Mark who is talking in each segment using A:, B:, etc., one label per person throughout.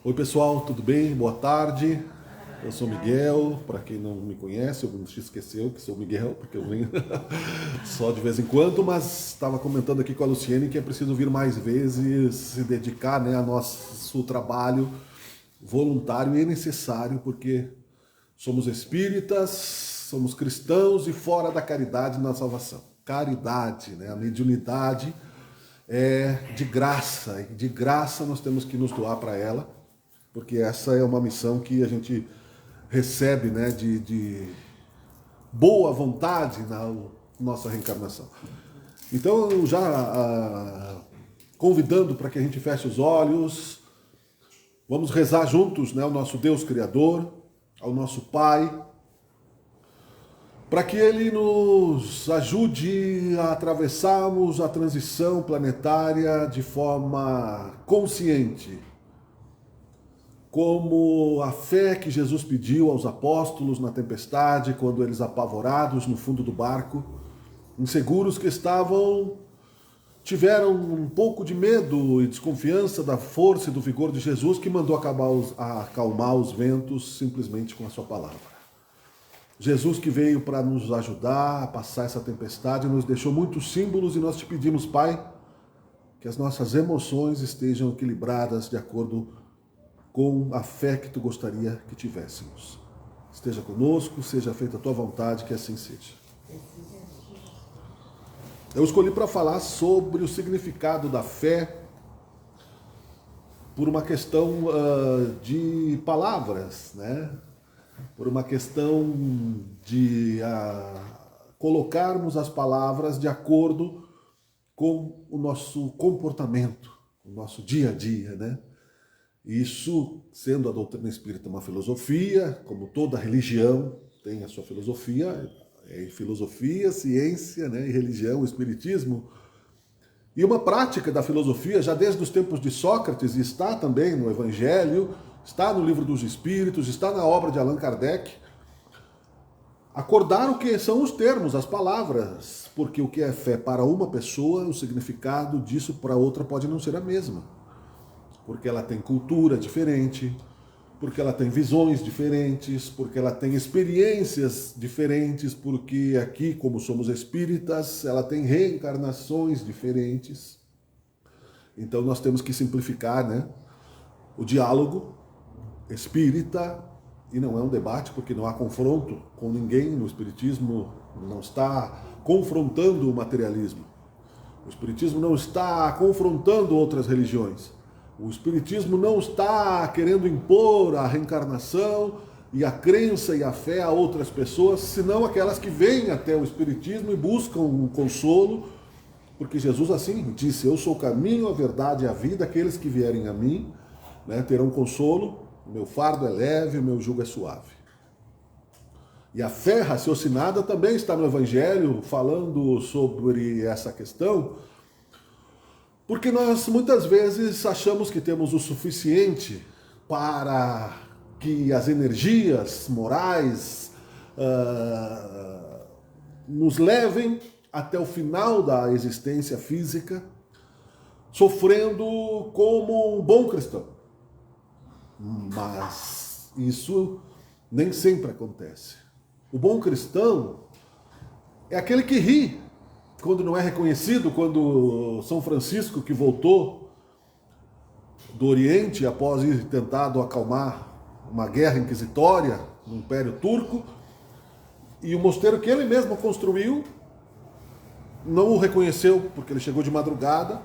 A: Oi pessoal, tudo bem? Boa tarde. Eu sou Miguel, para quem não me conhece, eu não se esqueceu que sou Miguel, porque eu venho só de vez em quando, mas estava comentando aqui com a Luciene que é preciso vir mais vezes, se dedicar, né, ao nosso trabalho voluntário e necessário, porque somos espíritas, somos cristãos e fora da caridade na salvação. Caridade, né, a mediunidade é de graça, e de graça nós temos que nos doar para ela, porque essa é uma missão que a gente recebe, né, de boa vontade na nossa reencarnação. Então, já convidando para que a gente feche os olhos, vamos rezar juntos, né, ao nosso Deus Criador, ao nosso Pai, para que Ele nos ajude a atravessarmos a transição planetária de forma consciente, como a fé que Jesus pediu aos apóstolos na tempestade, quando eles apavorados no fundo do barco, inseguros que estavam, tiveram um pouco de medo e desconfiança da força e do vigor de Jesus, que mandou acalmar os ventos simplesmente com a sua palavra. Jesus que veio para nos ajudar a passar essa tempestade, nos deixou muitos símbolos e nós te pedimos, Pai, que as nossas emoções estejam equilibradas de acordo com a fé que tu gostaria que tivéssemos. Esteja conosco, seja feita a tua vontade, que assim seja. Eu escolhi para falar sobre o significado da fé por uma questão de palavras, né? Por uma questão de colocarmos as palavras de acordo com o nosso comportamento, o nosso dia a dia, né? Isso, sendo a doutrina espírita uma filosofia, como toda religião tem a sua filosofia, filosofia, ciência, né, e religião, o espiritismo, e uma prática da filosofia já desde os tempos de Sócrates, e está também no Evangelho, está no Livro dos Espíritos, está na obra de Allan Kardec, acordar o que são os termos, as palavras, porque o que é fé para uma pessoa, o significado disso para outra pode não ser a mesma. Porque ela tem cultura diferente, porque ela tem visões diferentes, porque ela tem experiências diferentes, porque aqui, como somos espíritas, ela tem reencarnações diferentes. Então nós temos que simplificar, né, o diálogo espírita, e não é um debate, porque não há confronto com ninguém no espiritismo, não está confrontando o materialismo. O espiritismo não está confrontando outras religiões. O espiritismo não está querendo impor a reencarnação e a crença e a fé a outras pessoas, senão aquelas que vêm até o espiritismo e buscam um consolo, porque Jesus assim disse, eu sou o caminho, a verdade e a vida, aqueles que vierem a mim, né, terão consolo, o meu fardo é leve, o meu jugo é suave. E a fé raciocinada também está no Evangelho, falando sobre essa questão, porque nós muitas vezes achamos que temos o suficiente para que as energias morais nos levem até o final da existência física, sofrendo como um bom cristão. Mas isso nem sempre acontece. O bom cristão é aquele que ri quando não é reconhecido, quando São Francisco, que voltou do Oriente após ir tentado acalmar uma guerra inquisitória no Império Turco, e o mosteiro que ele mesmo construiu não o reconheceu, porque ele chegou de madrugada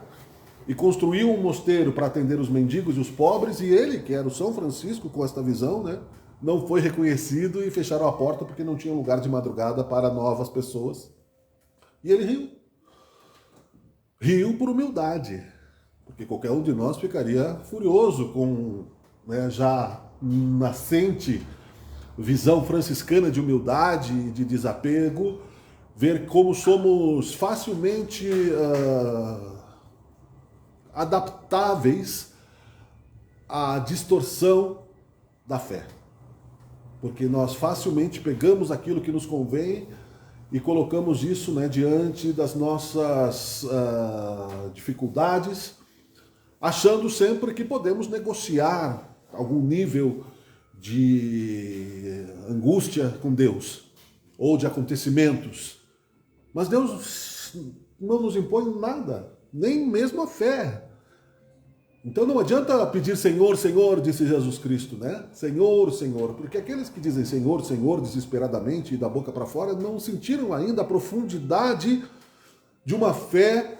A: e construiu um mosteiro para atender os mendigos e os pobres, e ele, que era o São Francisco com esta visão, né, não foi reconhecido e fecharam a porta porque não tinha lugar de madrugada para novas pessoas. E ele riu. Riu por humildade, porque qualquer um de nós ficaria furioso com, né, já nascente visão franciscana de humildade e de desapego, ver como somos facilmente adaptáveis à distorção da fé. Porque nós facilmente pegamos aquilo que nos convém e colocamos isso, né, diante das nossas dificuldades, achando sempre que podemos negociar algum nível de angústia com Deus, ou de acontecimentos. Mas Deus não nos impõe nada, nem mesmo a fé. Então não adianta pedir Senhor, Senhor, disse Jesus Cristo, né? Senhor, Senhor, porque aqueles que dizem Senhor, Senhor, desesperadamente e da boca para fora, não sentiram ainda a profundidade de uma fé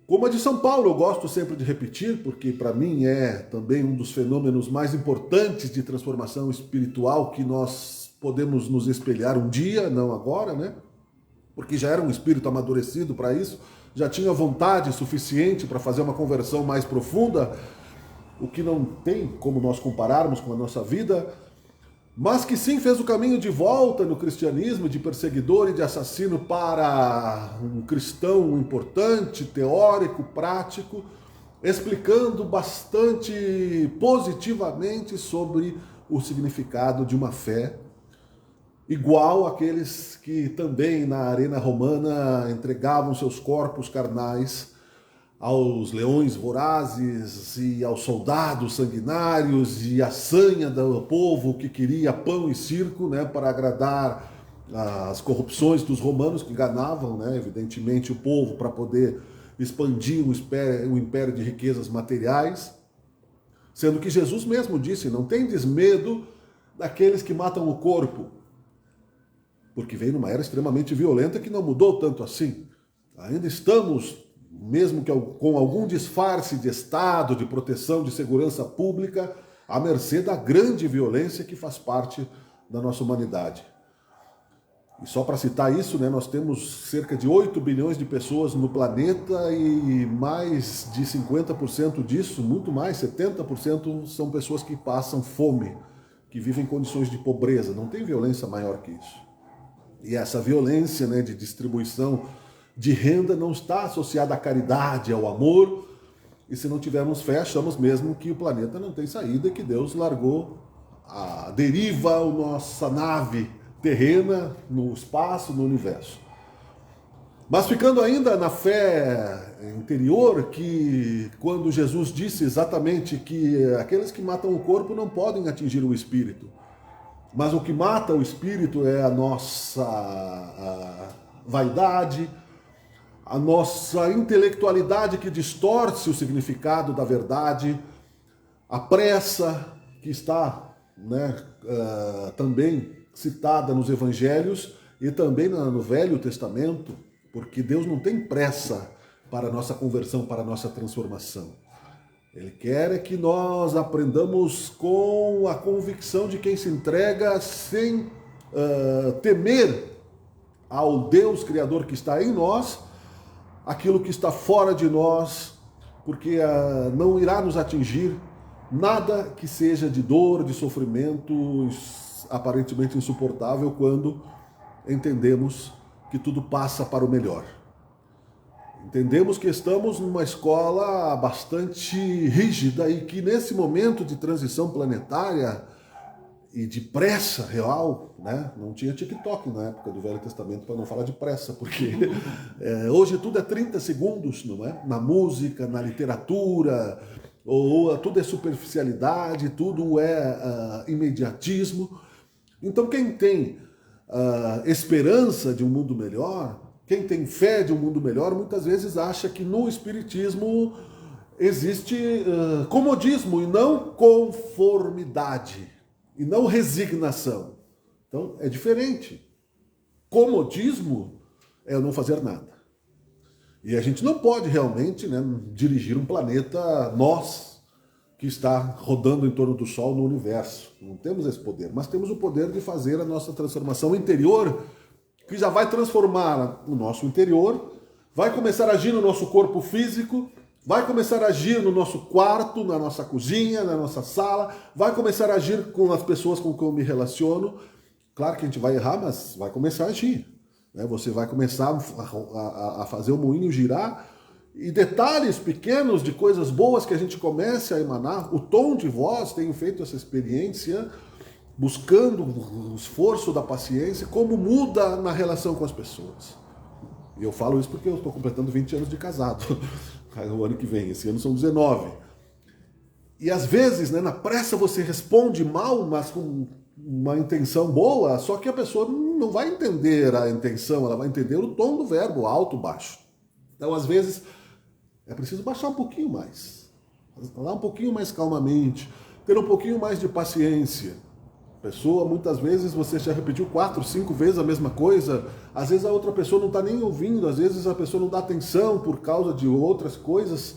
A: como a de São Paulo. Eu gosto sempre de repetir, porque para mim é também um dos fenômenos mais importantes de transformação espiritual que nós podemos nos espelhar um dia, não agora, né? Porque já era um espírito amadurecido para isso, já tinha vontade suficiente para fazer uma conversão mais profunda, o que não tem como nós compararmos com a nossa vida, mas que sim fez o caminho de volta no cristianismo, de perseguidor e de assassino para um cristão importante, teórico, prático, explicando bastante positivamente sobre o significado de uma fé igual àqueles que também na arena romana entregavam seus corpos carnais aos leões vorazes e aos soldados sanguinários e a sanha do povo que queria pão e circo, né, para agradar as corrupções dos romanos que enganavam, né, evidentemente, o povo para poder expandir o império de riquezas materiais, sendo que Jesus mesmo disse, não tendes medo daqueles que matam o corpo, porque veio numa era extremamente violenta que não mudou tanto assim. Ainda estamos, mesmo que com algum disfarce de Estado, de proteção, de segurança pública, à mercê da grande violência que faz parte da nossa humanidade. E só para citar isso, né, nós temos cerca de 8 bilhões de pessoas no planeta e mais de 50% disso, muito mais, 70% são pessoas que passam fome, que vivem em condições de pobreza. Não tem violência maior que isso. E essa violência, né, de distribuição de renda não está associada à caridade, ao amor. E se não tivermos fé, achamos mesmo que o planeta não tem saída e que Deus largou a deriva a nossa nave terrena no espaço, no universo. Mas ficando ainda na fé interior, que quando Jesus disse exatamente que aqueles que matam o corpo não podem atingir o espírito, mas o que mata o espírito é a nossa vaidade, a nossa intelectualidade que distorce o significado da verdade, a pressa que está, né, também citada nos evangelhos e também no Velho Testamento, porque Deus não tem pressa para a nossa conversão, para a nossa transformação. Ele quer é que nós aprendamos com a convicção de quem se entrega sem temer ao Deus Criador que está em nós, aquilo que está fora de nós, porque não irá nos atingir nada que seja de dor, de sofrimento, aparentemente insuportável, quando entendemos que tudo passa para o melhor. Entendemos que estamos numa escola bastante rígida e que nesse momento de transição planetária e de pressa real, né? Não tinha TikTok na época do Velho Testamento, para não falar de pressa, porque hoje tudo é 30 segundos, não é? Na música, na literatura, ou tudo é superficialidade, tudo é imediatismo. Então quem tem esperança de um mundo melhor, quem tem fé de um mundo melhor, muitas vezes acha que no Espiritismo existe comodismo e não conformidade, e não resignação. Então é diferente. Comodismo é não fazer nada. E a gente não pode realmente, né, dirigir um planeta, nós, que está rodando em torno do Sol no universo. Não temos esse poder, mas temos o poder de fazer a nossa transformação interior, que já vai transformar o nosso interior, vai começar a agir no nosso corpo físico, vai começar a agir no nosso quarto, na nossa cozinha, na nossa sala, vai começar a agir com as pessoas com quem eu me relaciono. Claro que a gente vai errar, mas vai começar a agir. Você vai começar a fazer o moinho girar, e detalhes pequenos de coisas boas que a gente comece a emanar. O tom de voz, tenho feito essa experiência, buscando o esforço da paciência, como muda na relação com as pessoas. E eu falo isso porque eu estou completando 20 anos de casado, o ano que vem, esse ano são 19. E às vezes, né, na pressa você responde mal, mas com uma intenção boa, só que a pessoa não vai entender a intenção, ela vai entender o tom do verbo, alto, baixo. Então, às vezes, é preciso baixar um pouquinho mais, falar um pouquinho mais calmamente, ter um pouquinho mais de paciência. A pessoa, muitas vezes, você já repetiu 4, 5 vezes a mesma coisa, às vezes a outra pessoa não está nem ouvindo, às vezes a pessoa não dá atenção por causa de outras coisas,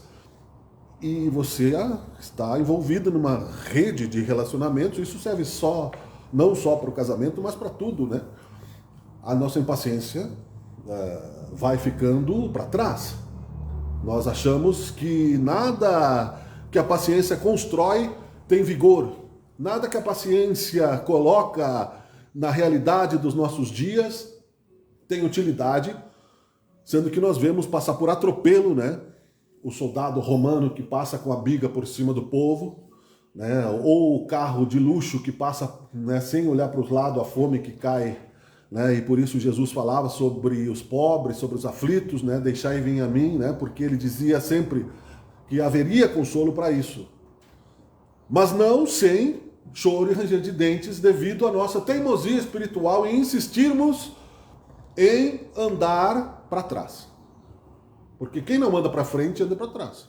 A: e você está envolvido numa rede de relacionamentos. Isso serve não só para o casamento, mas para tudo, né? A nossa impaciência vai ficando para trás. Nós achamos que nada que a paciência constrói tem vigor. Nada que a paciência coloca na realidade dos nossos dias tem utilidade, sendo que nós vemos passar por atropelo, né? O soldado romano que passa com a biga por cima do povo, né? Ou o carro de luxo que passa, né, sem olhar para os lados, a fome que cai, né? E por isso Jesus falava sobre os pobres, sobre os aflitos, né? Deixai vir a mim, né? Porque ele dizia sempre que haveria consolo para isso. Mas não sem choro e ranger de dentes devido à nossa teimosia espiritual em insistirmos em andar para trás. Porque quem não anda para frente anda para trás.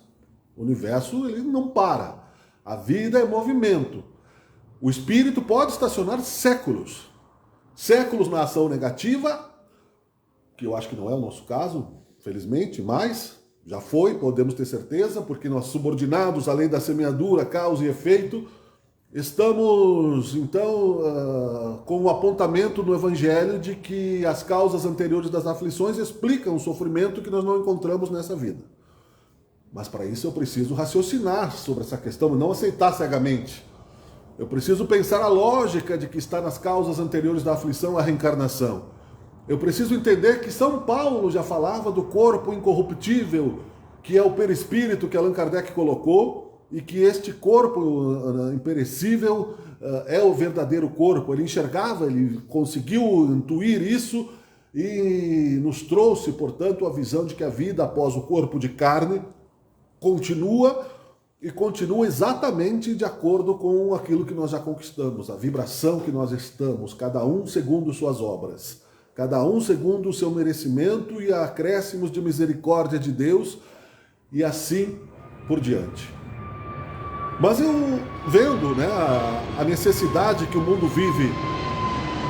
A: O universo, ele não para. A vida é movimento. O espírito pode estacionar séculos. Séculos na ação negativa, que eu acho que não é o nosso caso, felizmente, mas já foi, podemos ter certeza, porque nós subordinados à lei da semeadura, causa e efeito, estamos, então, com o apontamento no Evangelho de que as causas anteriores das aflições explicam o sofrimento que nós não encontramos nessa vida. Mas para isso eu preciso raciocinar sobre essa questão e não aceitar cegamente. Eu preciso pensar a lógica de que está nas causas anteriores da aflição a reencarnação. Eu preciso entender que São Paulo já falava do corpo incorruptível, que é o perispírito que Allan Kardec colocou, e que este corpo imperecível é o verdadeiro corpo. Ele enxergava, ele conseguiu intuir isso e nos trouxe, portanto, a visão de que a vida após o corpo de carne continua e continua exatamente de acordo com aquilo que nós já conquistamos, a vibração que nós estamos, cada um segundo suas obras, cada um segundo o seu merecimento e acréscimos de misericórdia de Deus e assim por diante. Mas eu vendo, né, a necessidade que o mundo vive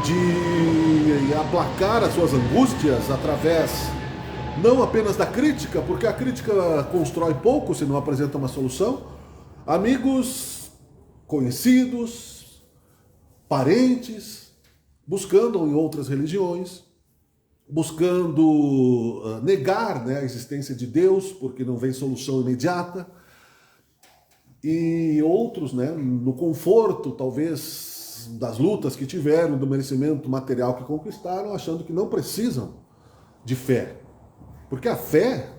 A: de aplacar as suas angústias através não apenas da crítica, porque a crítica constrói pouco se não apresenta uma solução, amigos, conhecidos, parentes, buscando em outras religiões, buscando negar, né, a existência de Deus, porque não vem solução imediata, e outros, né, no conforto, talvez, das lutas que tiveram, do merecimento material que conquistaram, achando que não precisam de fé. Porque a fé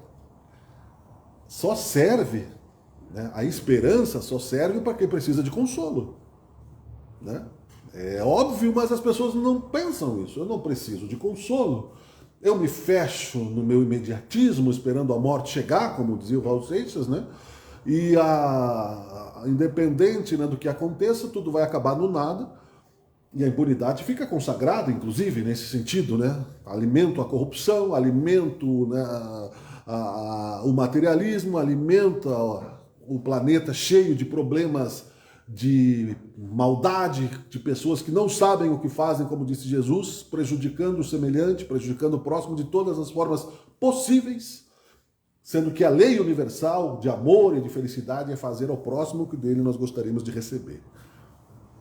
A: só serve, né, a esperança só serve para quem precisa de consolo. Né? É óbvio, mas as pessoas não pensam isso. Eu não preciso de consolo. Eu me fecho no meu imediatismo, esperando a morte chegar, como dizia o Raul Seixas, né? E independente, né, do que aconteça, tudo vai acabar no nada, e a impunidade fica consagrada, inclusive, nesse sentido, né? Alimento a corrupção, alimento, né, o materialismo, alimenta o planeta cheio de problemas de maldade, de pessoas que não sabem o que fazem, como disse Jesus, prejudicando o semelhante, prejudicando o próximo de todas as formas possíveis, sendo que a lei universal de amor e de felicidade é fazer ao próximo o que dele nós gostaríamos de receber.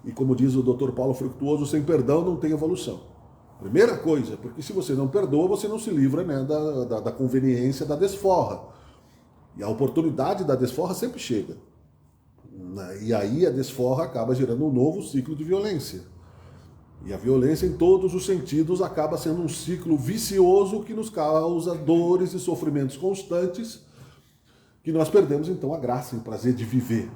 A: E como diz o Dr. Paulo Fructuoso, sem perdão não tem evolução. Primeira coisa, porque se você não perdoa, você não se livra, né, da conveniência da desforra. E a oportunidade da desforra sempre chega. E aí a desforra acaba gerando um novo ciclo de violência. E a violência, em todos os sentidos, acaba sendo um ciclo vicioso que nos causa dores e sofrimentos constantes, que nós perdemos, então, a graça e o prazer de viver.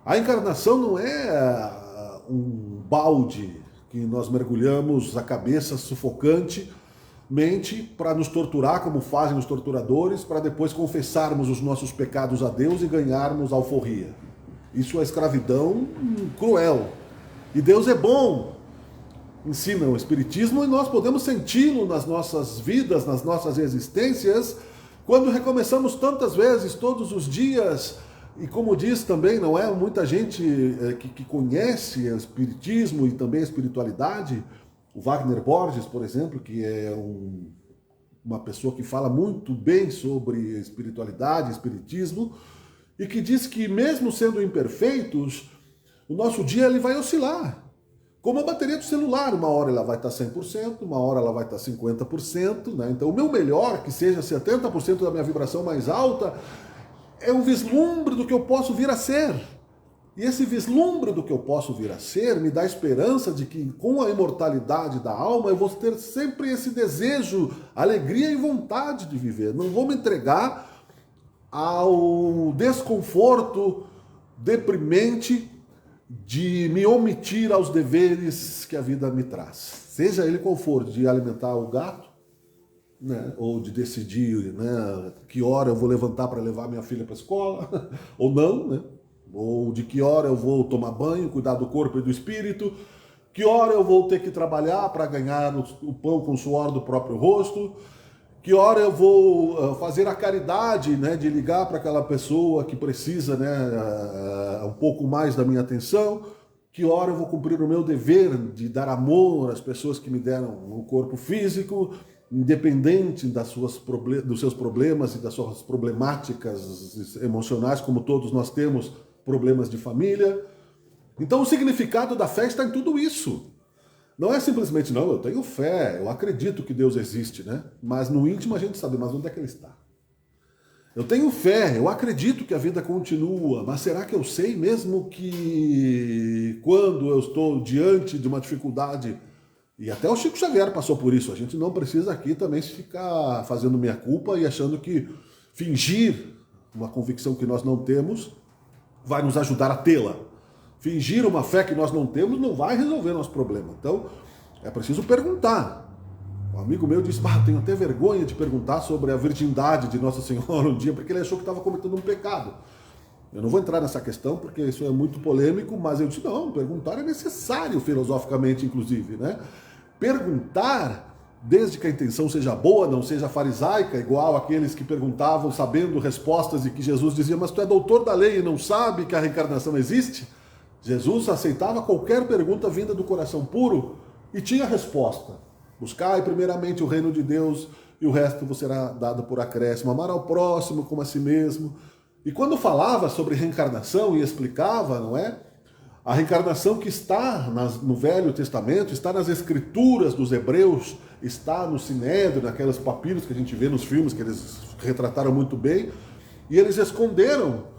A: A encarnação não é um balde que nós mergulhamos a cabeça sufocantemente para nos torturar, como fazem os torturadores, para depois confessarmos os nossos pecados a Deus e ganharmos alforria. Isso é escravidão cruel. E Deus é bom, ensina o Espiritismo, e nós podemos senti-lo nas nossas vidas, nas nossas existências, quando recomeçamos tantas vezes, todos os dias. E como diz também, não é? Muita gente que conhece o Espiritismo e também a espiritualidade, o Wagner Borges, por exemplo, que é uma pessoa que fala muito bem sobre espiritualidade, espiritismo, e que diz que mesmo sendo imperfeitos, o nosso dia ele vai oscilar. Como a bateria do celular, uma hora ela vai estar 100%, uma hora ela vai estar 50%, né? Então o meu melhor, que seja 70% da minha vibração mais alta, é um vislumbre do que eu posso vir a ser. E esse vislumbre do que eu posso vir a ser me dá esperança de que com a imortalidade da alma eu vou ter sempre esse desejo, alegria e vontade de viver. Não vou me entregar ao desconforto deprimente de me omitir aos deveres que a vida me traz. Seja ele qual for, de alimentar o gato, né, ou de decidir, né, que hora eu vou levantar para levar minha filha para a escola, ou não, né, ou de que hora eu vou tomar banho, cuidar do corpo e do espírito, que hora eu vou ter que trabalhar para ganhar o pão com o suor do próprio rosto, que hora eu vou fazer a caridade, né, de ligar para aquela pessoa que precisa, né, um pouco mais da minha atenção, que hora eu vou cumprir o meu dever de dar amor às pessoas que me deram o corpo físico, independente dos seus problemas e das suas problemáticas emocionais, como todos nós temos problemas de família. Então o significado da fé está em tudo isso. Não é simplesmente, não, eu tenho fé, eu acredito que Deus existe, né? Mas no íntimo a gente sabe, mas onde é que ele está? Eu tenho fé, eu acredito que a vida continua, mas será que eu sei mesmo que quando eu estou diante de uma dificuldade, e até o Chico Xavier passou por isso, a gente não precisa aqui também ficar fazendo minha culpa e achando que fingir uma convicção que nós não temos vai nos ajudar a tê-la. Fingir uma fé que nós não temos não vai resolver nosso problema. Então, é preciso perguntar. Um amigo meu disse, tenho até vergonha de perguntar sobre a virgindade de Nossa Senhora um dia, porque ele achou que estava cometendo um pecado. Eu não vou entrar nessa questão, porque isso é muito polêmico, mas eu disse, não, perguntar é necessário, filosoficamente, inclusive, né? Perguntar, desde que a intenção seja boa, não seja farisaica, igual aqueles que perguntavam sabendo respostas e que Jesus dizia, mas tu é doutor da lei e não sabe que a reencarnação existe? Jesus aceitava qualquer pergunta vinda do coração puro e tinha resposta. Buscai primeiramente o reino de Deus e o resto vos será dado por acréscimo. Amar ao próximo como a si mesmo. E quando falava sobre reencarnação e explicava, não é? A reencarnação que está no Velho Testamento, está nas escrituras dos hebreus, está no Sinédrio, naquelas papiros que a gente vê nos filmes, que eles retrataram muito bem, e eles esconderam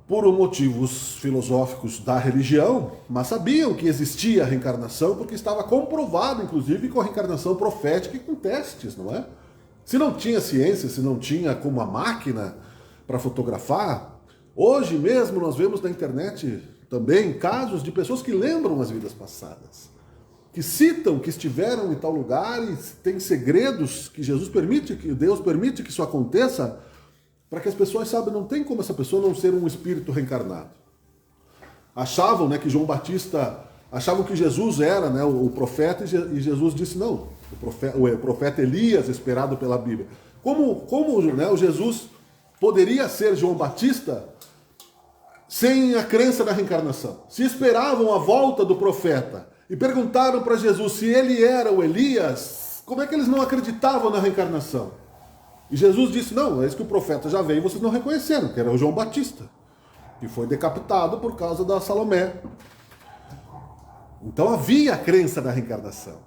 A: por motivos filosóficos da religião, mas sabiam que existia a reencarnação porque estava comprovado, inclusive, com a reencarnação profética e com testes, não é? Se não tinha ciência, se não tinha como a máquina para fotografar, hoje mesmo nós vemos na internet também casos de pessoas que lembram as vidas passadas, que citam que estiveram em tal lugar e têm segredos que Jesus permite, que Deus permite que isso aconteça, para que as pessoas saibam, não tem como essa pessoa não ser um espírito reencarnado. Achavam, né, que João Batista, achavam que Jesus era, né, o profeta, e Jesus disse, não, o profeta Elias, esperado pela Bíblia. Como né, o Jesus poderia ser João Batista sem a crença na reencarnação? Se esperavam a volta do profeta e perguntaram para Jesus se ele era o Elias, como é que eles não acreditavam na reencarnação? E Jesus disse, não, é isso que o profeta já veio e vocês não reconheceram, que era o João Batista, que foi decapitado por causa da Salomé. Então havia a crença na reencarnação.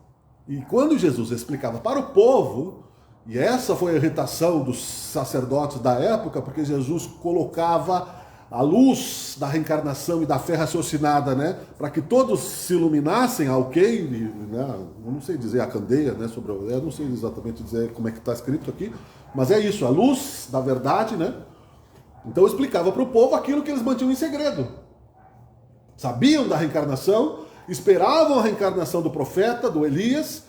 A: E quando Jesus explicava para o povo, e essa foi a irritação dos sacerdotes da época, porque Jesus colocava a luz da reencarnação e da fé raciocinada, né, para que todos se iluminassem, né, eu não sei dizer a candeia, né, eu não sei exatamente dizer como é que está escrito aqui, mas é isso, a luz da verdade, né? Então eu explicava para o povo aquilo que eles mantinham em segredo. Sabiam da reencarnação, esperavam a reencarnação do profeta, do Elias,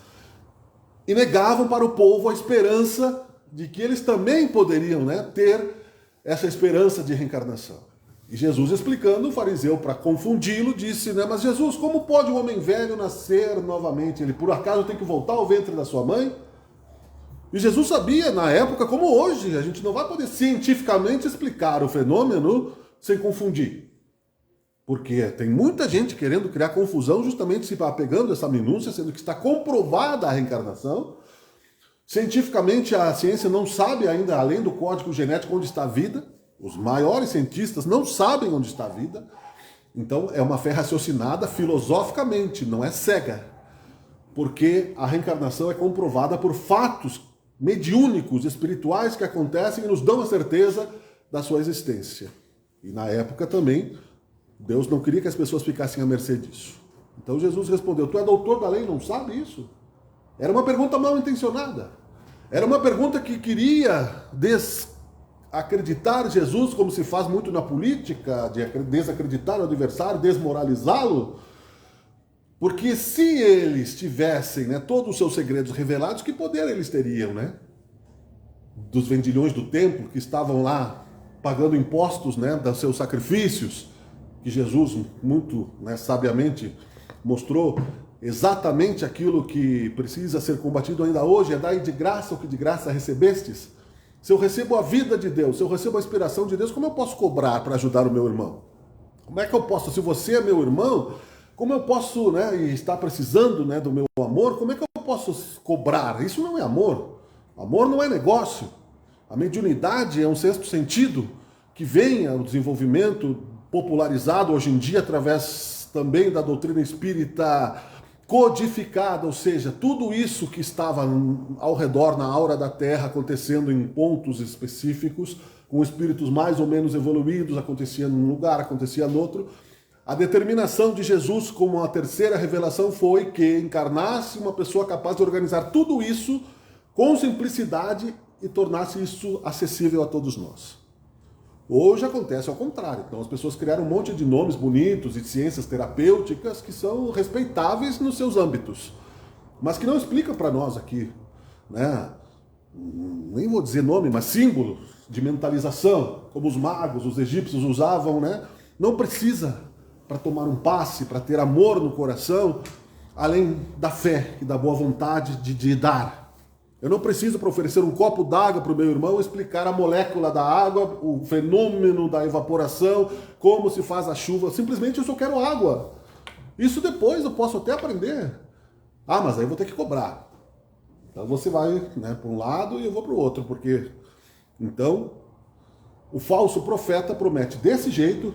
A: e negavam para o povo a esperança de que eles também poderiam, né, ter essa esperança de reencarnação. E Jesus explicando, o fariseu, para confundi-lo, disse, né, mas Jesus, como pode um homem velho nascer novamente? Ele por acaso tem que voltar ao ventre da sua mãe? E Jesus sabia, na época como hoje, a gente não vai poder cientificamente explicar o fenômeno sem confundir. Porque tem muita gente querendo criar confusão justamente se apegando a essa minúcia, sendo que está comprovada a reencarnação. Cientificamente a ciência não sabe ainda, além do código genético, onde está a vida. Os maiores cientistas não sabem onde está a vida. Então é uma fé raciocinada filosoficamente, não é cega. Porque a reencarnação é comprovada por fatos mediúnicos, espirituais que acontecem e nos dão a certeza da sua existência. E na época também, Deus não queria que as pessoas ficassem à mercê disso. Então Jesus respondeu, tu é doutor da lei, não sabe isso? Era uma pergunta mal intencionada. Era uma pergunta que queria desacreditar Jesus, como se faz muito na política, de desacreditar o adversário, desmoralizá-lo. Porque se eles tivessem, né, todos os seus segredos revelados, que poder eles teriam, né? Dos vendilhões do templo que estavam lá pagando impostos, né, dos seus sacrifícios, que Jesus muito, né, sabiamente mostrou exatamente aquilo que precisa ser combatido ainda hoje, é dar de graça o que de graça recebestes. Se eu recebo a vida de Deus, se eu recebo a inspiração de Deus, como eu posso cobrar para ajudar o meu irmão? Como é que eu posso, se você é meu irmão, como eu posso, né, e está precisando, né, do meu amor, como é que eu posso cobrar? Isso não é amor. Amor não é negócio. A mediunidade é um sexto sentido que vem ao desenvolvimento popularizado hoje em dia através também da doutrina espírita codificada, ou seja, tudo isso que estava ao redor na aura da Terra acontecendo em pontos específicos, com espíritos mais ou menos evoluídos, acontecia num lugar, acontecia no outro. A determinação de Jesus como a terceira revelação foi que encarnasse uma pessoa capaz de organizar tudo isso com simplicidade e tornasse isso acessível a todos nós. Hoje acontece ao contrário. Então as pessoas criaram um monte de nomes bonitos e de ciências terapêuticas que são respeitáveis nos seus âmbitos, mas que não explicam para nós aqui, né? Nem vou dizer nome, mas símbolo de mentalização, como os magos, os egípcios usavam, né? Não precisa para tomar um passe, para ter amor no coração, além da fé e da boa vontade de dar. Eu não preciso, para oferecer um copo d'água para o meu irmão, explicar a molécula da água, o fenômeno da evaporação, como se faz a chuva. Simplesmente eu só quero água. Isso depois eu posso até aprender. Ah, mas aí eu vou ter que cobrar. Então você vai, né, para um lado e eu vou para o outro, porque então o falso profeta promete desse jeito,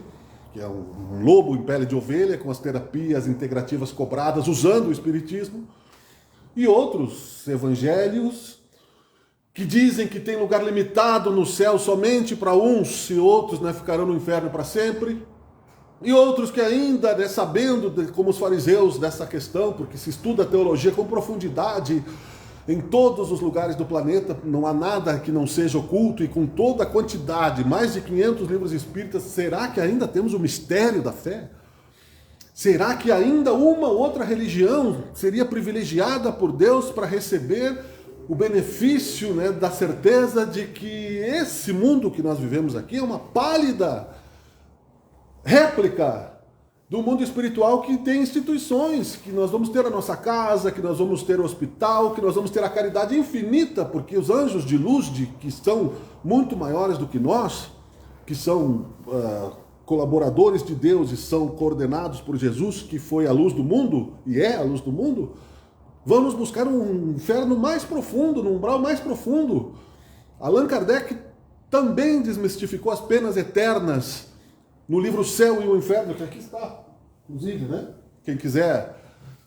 A: que é um lobo em pele de ovelha, com as terapias integrativas cobradas, usando o espiritismo, e outros evangelhos que dizem que tem lugar limitado no céu somente para uns e outros, né, ficarão no inferno para sempre. E outros que ainda, né, sabendo, como os fariseus, dessa questão, porque se estuda a teologia com profundidade em todos os lugares do planeta, não há nada que não seja oculto, e com toda a quantidade, mais de 500 livros espíritas, será que ainda temos o mistério da fé? Será que ainda uma outra religião seria privilegiada por Deus para receber o benefício, né, da certeza de que esse mundo que nós vivemos aqui é uma pálida réplica do mundo espiritual, que tem instituições, que nós vamos ter a nossa casa, que nós vamos ter o hospital, que nós vamos ter a caridade infinita, porque os anjos de luz, que são muito maiores do que nós, que são colaboradores de Deus e são coordenados por Jesus, que foi a luz do mundo e é a luz do mundo, vão nos buscar um inferno mais profundo, num umbral mais profundo. Allan Kardec também desmistificou as penas eternas no livro Céu e o Inferno, que aqui está, inclusive, né? Quem quiser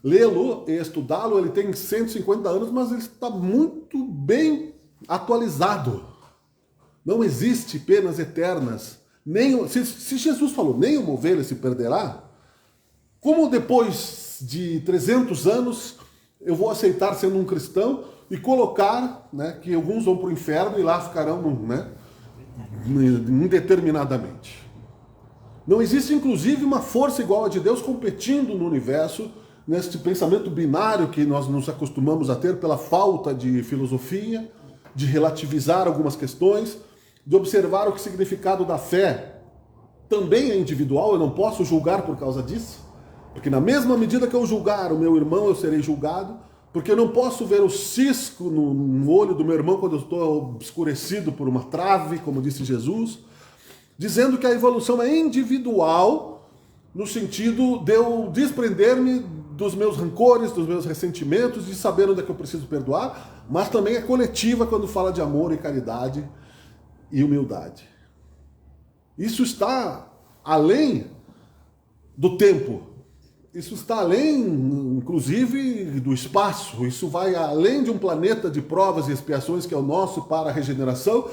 A: lê-lo e estudá-lo, ele tem 150 anos, mas ele está muito bem atualizado. Não existe penas eternas. Se Jesus falou, nenhuma ovelha se perderá, como depois de 300 anos eu vou aceitar sendo um cristão e colocar, né, que alguns vão para o inferno e lá ficarão, né, indeterminadamente? Não existe, inclusive, uma força igual a de Deus competindo no universo, nesse pensamento binário que nós nos acostumamos a ter pela falta de filosofia, de relativizar algumas questões, de observar o significado da fé também é individual, eu não posso julgar por causa disso, porque na mesma medida que eu julgar o meu irmão, eu serei julgado, porque eu não posso ver o cisco no olho do meu irmão quando eu estou obscurecido por uma trave, como disse Jesus, dizendo que a evolução é individual, no sentido de eu desprender-me dos meus rancores, dos meus ressentimentos, de saber onde é que eu preciso perdoar, mas também é coletiva quando fala de amor e caridade e humildade. Isso está além do tempo, isso está além, inclusive, do espaço, isso vai além de um planeta de provas e expiações que é o nosso para a regeneração,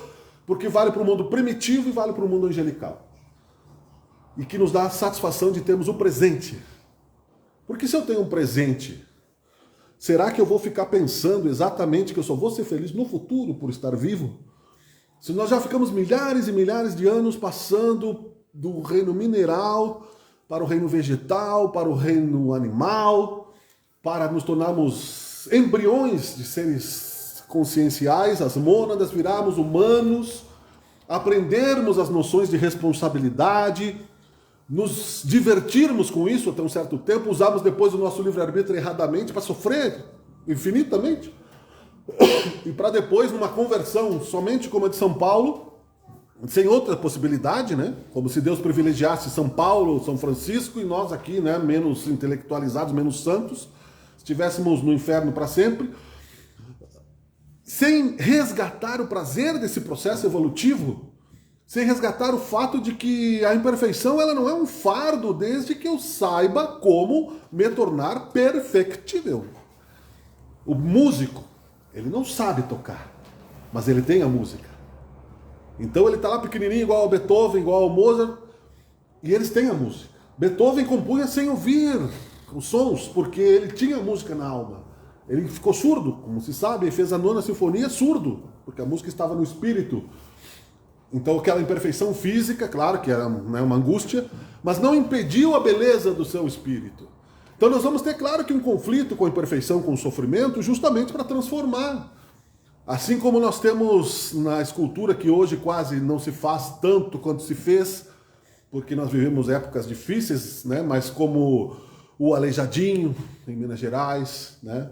A: porque vale para o mundo primitivo e vale para o mundo angelical. E que nos dá a satisfação de termos o presente. Porque se eu tenho um presente, será que eu vou ficar pensando exatamente que eu só vou ser feliz no futuro por estar vivo? Se nós já ficamos milhares e milhares de anos passando do reino mineral para o reino vegetal, para o reino animal, para nos tornarmos embriões de seres conscienciais, as mônadas, virarmos humanos, aprendermos as noções de responsabilidade, nos divertirmos com isso até um certo tempo, usarmos depois o nosso livre-arbítrio erradamente para sofrer infinitamente, e para depois, numa conversão somente como a de São Paulo, sem outra possibilidade, né? Como se Deus privilegiasse São Paulo, São Francisco, e nós aqui, né, menos intelectualizados, menos santos, estivéssemos no inferno para sempre, sem resgatar o prazer desse processo evolutivo, sem resgatar o fato de que a imperfeição ela não é um fardo desde que eu saiba como me tornar perfectível. O músico, ele não sabe tocar, mas ele tem a música. Então ele está lá pequenininho, igual ao Beethoven, igual ao Mozart, e eles têm a música. Beethoven compunha sem ouvir os sons, porque ele tinha a música na alma. Ele ficou surdo, como se sabe, e fez a 9ª Sinfonia surdo, porque a música estava no espírito. Então aquela imperfeição física, claro que era, né, uma angústia, mas não impediu a beleza do seu espírito. Então nós vamos ter, claro, que um conflito com a imperfeição, com o sofrimento, justamente para transformar. Assim como nós temos na escultura, que hoje quase não se faz tanto quanto se fez, porque nós vivemos épocas difíceis, né? Mas como o Aleijadinho, em Minas Gerais, né?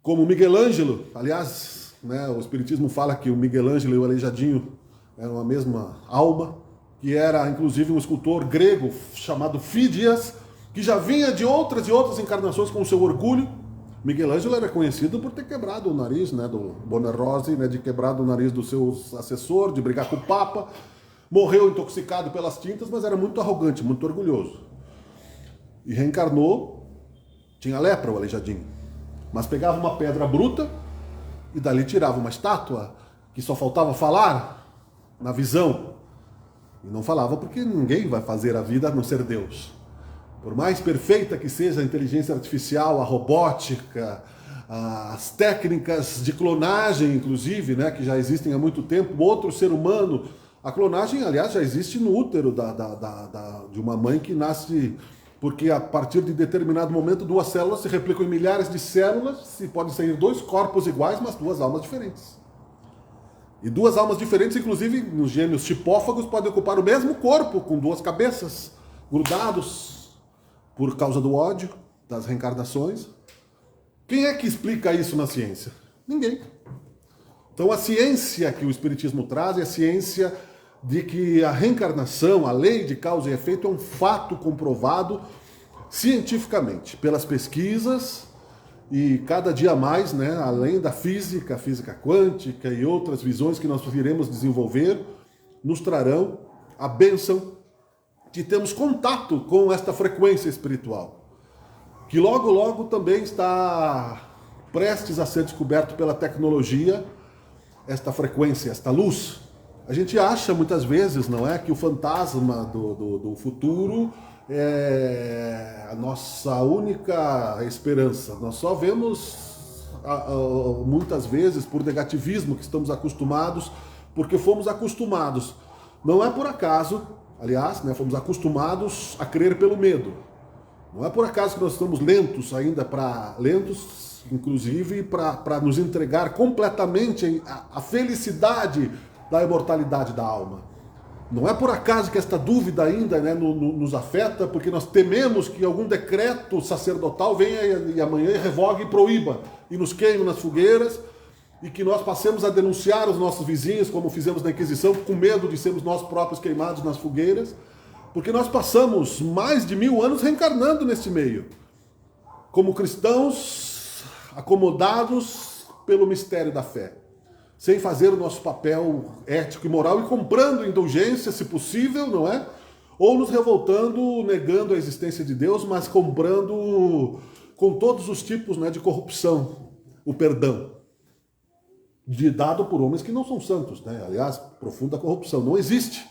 A: Como Miguel Ângelo, aliás, né, o Espiritismo fala que o Miguel Ângelo e o Aleijadinho eram a mesma alma, que era inclusive um escultor grego chamado Fídias, que já vinha de outras e outras encarnações com o seu orgulho. Miguel Ângelo era conhecido por ter quebrado o nariz, né, do Bonerose, né, de quebrado o nariz do seu assessor, de brigar com o Papa. Morreu intoxicado pelas tintas, mas era muito arrogante, muito orgulhoso. E reencarnou, tinha lepra o Aleijadinho. Mas pegava uma pedra bruta e dali tirava uma estátua que só faltava falar na visão. E não falava porque ninguém vai fazer a vida a não ser Deus. Por mais perfeita que seja a inteligência artificial, a robótica, as técnicas de clonagem, inclusive, né, que já existem há muito tempo, outro ser humano, a clonagem, aliás, já existe no útero de uma mãe que nasce, porque a partir de determinado momento 2 células se replicam em milhares de células, e podem sair 2 corpos iguais, mas 2 almas diferentes. E 2 almas diferentes, inclusive, nos gêmeos chipófagos, podem ocupar o mesmo corpo, com 2 cabeças, grudados, por causa do ódio, das reencarnações. Quem é que explica isso na ciência? Ninguém. Então a ciência que o Espiritismo traz é a ciência de que a reencarnação, a lei de causa e efeito, é um fato comprovado cientificamente, pelas pesquisas, e cada dia mais, né, além da física, física quântica e outras visões que nós iremos desenvolver, nos trarão a bênção de termos contato com esta frequência espiritual, que logo, logo também está prestes a ser descoberto pela tecnologia, esta frequência, esta luz. A gente acha muitas vezes, não é, que o fantasma do futuro é a nossa única esperança. Nós só vemos, muitas vezes, por negativismo que estamos acostumados, porque fomos acostumados. Não é por acaso, aliás, né, fomos acostumados a crer pelo medo. Não é por acaso que nós estamos lentos ainda, lentos, inclusive, para nos entregar completamente à felicidade da imortalidade da alma. Não é por acaso que esta dúvida ainda, né, nos afeta, porque nós tememos que algum decreto sacerdotal venha e amanhã revogue e proíba, e nos queime nas fogueiras, e que nós passemos a denunciar os nossos vizinhos, como fizemos na Inquisição, com medo de sermos nós próprios queimados nas fogueiras, porque nós passamos mais de 1000 anos reencarnando neste meio, como cristãos acomodados pelo mistério da fé, sem fazer o nosso papel ético e moral e comprando indulgência, se possível, não é? Ou nos revoltando, negando a existência de Deus, mas comprando com todos os tipos, né, de corrupção o perdão, dado por homens que não são santos, né? Aliás, profunda corrupção. Não existe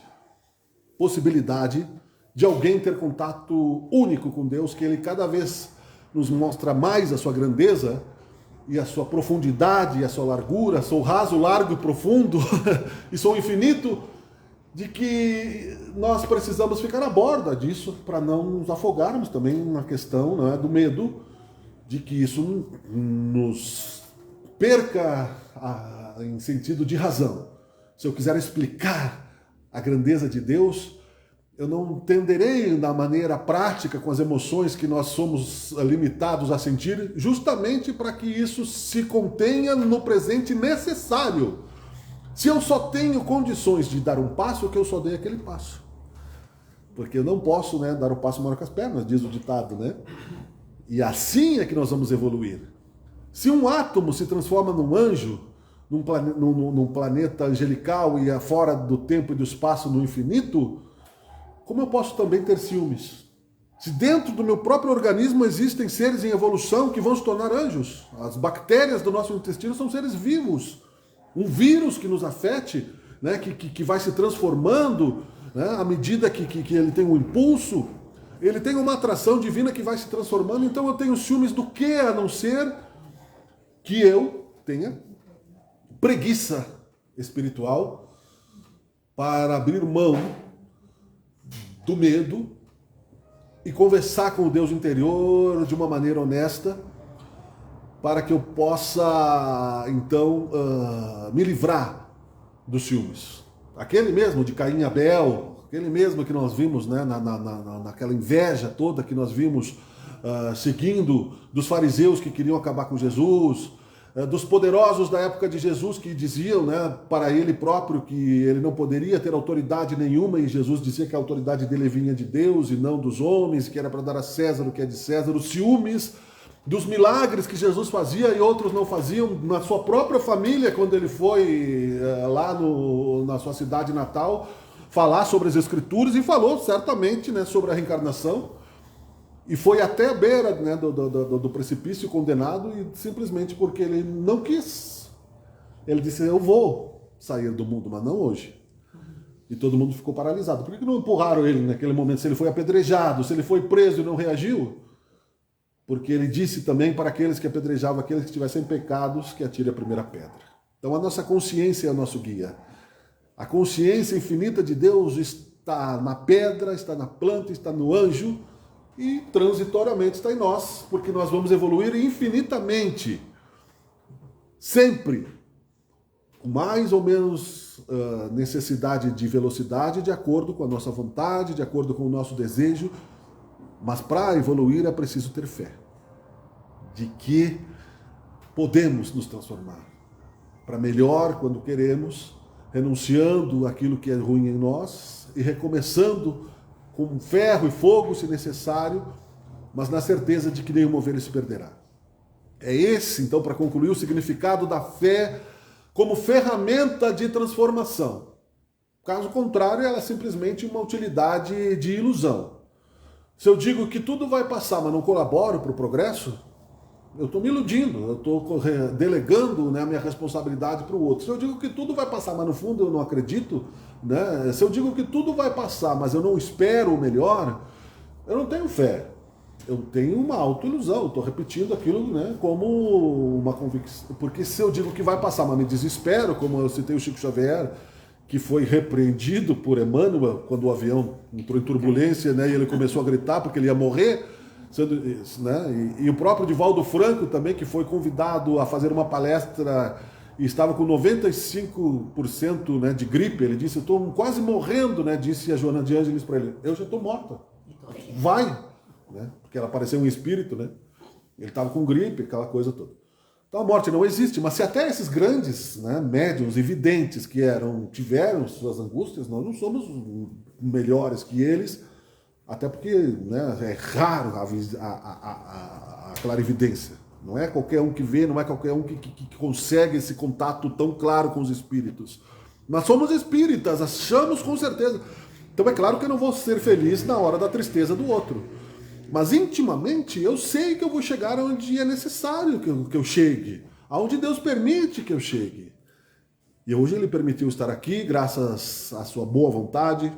A: possibilidade de alguém ter contato único com Deus, que Ele cada vez nos mostra mais a sua grandeza e a sua profundidade, e a sua largura, sou raso, largo e profundo, e sou infinito, de que nós precisamos ficar à borda disso para não nos afogarmos também na questão, não é, do medo de que isso nos perca em sentido de razão. Se eu quiser explicar a grandeza de Deus, eu não tenderei da maneira prática, com as emoções que nós somos limitados a sentir, justamente para que isso se contenha no presente necessário. Se eu só tenho condições de dar um passo, que eu só dei aquele passo. Porque eu não posso, né, dar o passo maior que as pernas, diz o ditado, né? E assim é que nós vamos evoluir. Se um átomo se transforma num anjo, num planeta angelical e fora do tempo e do espaço no infinito, como eu posso também ter ciúmes? Se dentro do meu próprio organismo existem seres em evolução que vão se tornar anjos, as bactérias do nosso intestino são seres vivos, um vírus que nos afete, né, que vai se transformando, né, à medida que ele tem um impulso, ele tem uma atração divina que vai se transformando. Então eu tenho ciúmes do que, a não ser que eu tenha preguiça espiritual para abrir mão do medo e conversar com o Deus interior de uma maneira honesta, para que eu possa, então, me livrar dos ciúmes. Aquele mesmo de Caim e Abel, aquele mesmo que nós vimos, né, naquela inveja toda que nós vimos seguindo, dos fariseus que queriam acabar com Jesus, dos poderosos da época de Jesus que diziam, né, para ele próprio que ele não poderia ter autoridade nenhuma, e Jesus dizia que a autoridade dele vinha de Deus e não dos homens, que era para dar a César o que é de César, os ciúmes dos milagres que Jesus fazia e outros não faziam na sua própria família, quando ele foi lá na sua cidade natal falar sobre as Escrituras, e falou certamente, né, sobre a reencarnação. E foi até a beira, né, do precipício condenado, e simplesmente porque ele não quis. Ele disse, eu vou sair do mundo, mas não hoje. E todo mundo ficou paralisado. Por que não empurraram ele naquele momento? Se ele foi apedrejado, se ele foi preso e não reagiu? Porque ele disse também para aqueles que apedrejavam, aqueles que tivessem pecados, que atire a primeira pedra. Então a nossa consciência é o nosso guia. A consciência infinita de Deus está na pedra, está na planta, está no anjo, e transitoriamente está em nós, porque nós vamos evoluir infinitamente, sempre, com mais ou menos necessidade de velocidade, de acordo com a nossa vontade, de acordo com o nosso desejo, mas para evoluir é preciso ter fé, de que podemos nos transformar para melhor quando queremos, renunciando aquilo que é ruim em nós e recomeçando com ferro e fogo, se necessário, mas na certeza de que nenhuma ovelha se perderá. É esse, então, para concluir, o significado da fé como ferramenta de transformação. Caso contrário, ela é simplesmente uma utilidade de ilusão. Se eu digo que tudo vai passar, mas não colaboro para o progresso, eu estou me iludindo, eu estou delegando, né, a minha responsabilidade para o outro. Se eu digo que tudo vai passar, mas no fundo eu não acredito, né? Se eu digo que tudo vai passar, mas eu não espero o melhor, eu não tenho fé. Eu tenho uma autoilusão, eu estou repetindo aquilo, né, como uma convicção. Porque se eu digo que vai passar, mas me desespero, como eu citei o Chico Xavier, que foi repreendido por Emmanuel quando o avião entrou em turbulência, né, e ele começou a gritar porque ele ia morrer, né, e o próprio Divaldo Franco também, que foi convidado a fazer uma palestra e estava com 95%, né, de gripe. Ele disse, eu estou quase morrendo, né, disse a Joana de Ângeles para ele. Eu já estou morta. Vai. Né, porque ela pareceu um espírito, né? Ele estava com gripe, aquela coisa toda. Então a morte não existe, mas se até esses grandes, né, médiuns evidentes que tiveram suas angústias, nós não somos melhores que eles, até porque, né, é raro a clarividência. Não é qualquer um que vê, não é qualquer um que consegue esse contato tão claro com os espíritos. Nós somos espíritas, achamos com certeza. Então é claro que eu não vou ser feliz na hora da tristeza do outro. Mas intimamente eu sei que eu vou chegar onde é necessário que eu chegue, aonde Deus permite que eu chegue. E hoje Ele permitiu estar aqui, graças à sua boa vontade.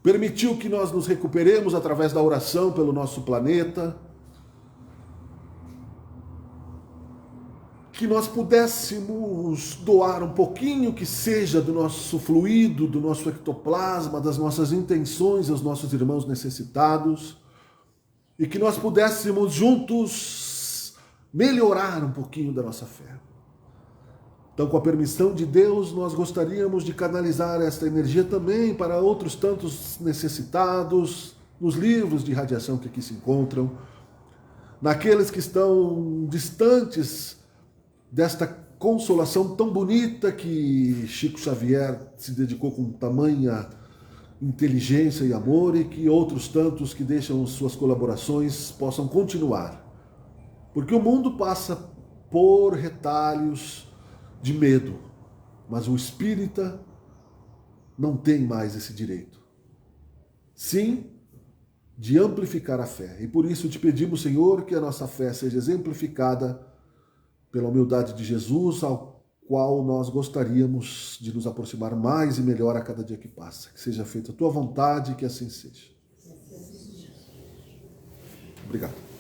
A: Permitiu que nós nos recuperemos através da oração pelo nosso planeta. Que nós pudéssemos doar um pouquinho que seja do nosso fluido, do nosso ectoplasma, das nossas intenções aos nossos irmãos necessitados, e que nós pudéssemos juntos melhorar um pouquinho da nossa fé. Então, com a permissão de Deus, nós gostaríamos de canalizar esta energia também para outros tantos necessitados, nos livros de radiação que aqui se encontram, naqueles que estão distantes desta consolação tão bonita que Chico Xavier se dedicou com tamanha inteligência e amor, e que outros tantos que deixam suas colaborações possam continuar. Porque o mundo passa por retalhos de medo, mas o espírita não tem mais esse direito. Sim, de amplificar a fé. E por isso te pedimos, Senhor, que a nossa fé seja exemplificada pela humildade de Jesus, ao qual nós gostaríamos de nos aproximar mais e melhor a cada dia que passa. Que seja feita a tua vontade e que assim seja. Obrigado.